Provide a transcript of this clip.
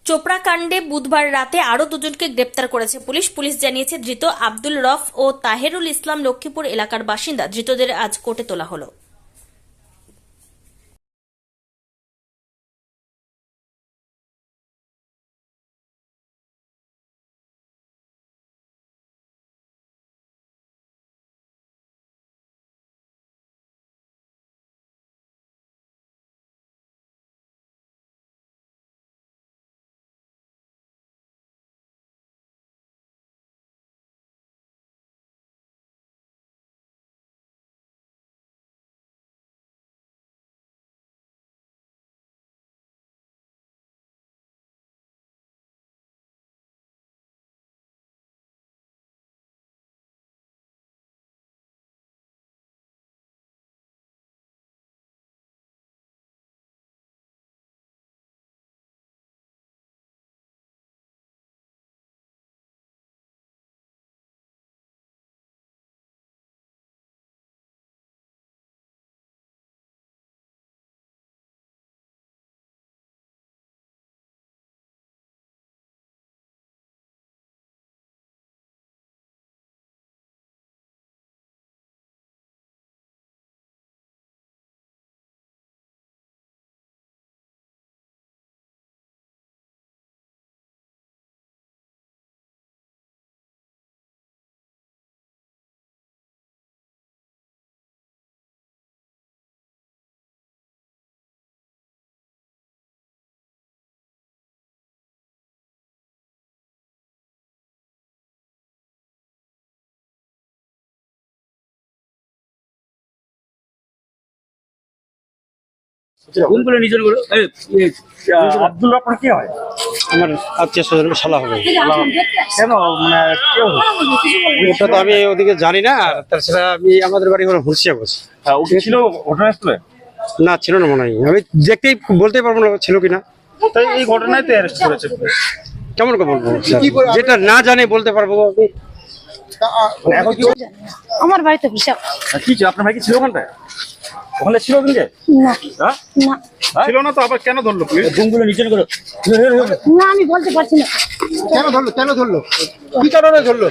চোপড়া কাণ্ডে বুধবার রাতে আরও দুজনকে গ্রেপ্তার করেছে পুলিশ। পুলিশ জানিয়েছে ধৃত আব্দুল রফ ও তাহেরুল ইসলাম লক্ষ্মীপুর এলাকার বাসিন্দা। ধৃতদের আজ কোর্টে তোলা হলো। কোনগুলো নিজের গুলো আব্দুল আপনার কি হয়? আমার আত্মীয় স্বজনের শালা হবে। কেন মানে কেউ ওটা তো আমি ওদিকে জানি না। তাছাড়া আমি আমাদের বাড়ি হলো হুলসিয়া বসি। ও কি ছিল ঘটনাস্থলে? না, ছিল না মনে হয়। আমি দেখতেই বলতে পারবো না ছিল কিনা। তাই এই ঘটনায় তো অ্যারেস্ট করেছে পুলিশ। কেমন করে বলবো স্যার? যেটা না জানে বলতে পারবো আমি। মানে এখন কি আমার বাড়িতে হিসাব কি ছিল? আপনার ভাই কি ছিল ওখানটায়? ওখানে ছিল ওদিকে? না হ্যাঁ না ছিল না তো আবার কেন ধরলো পুলিশ? কোনগুলো নিজের গুলো না আমি বলতে পারছি না কেন ধরলো কি কারণে ধরলো?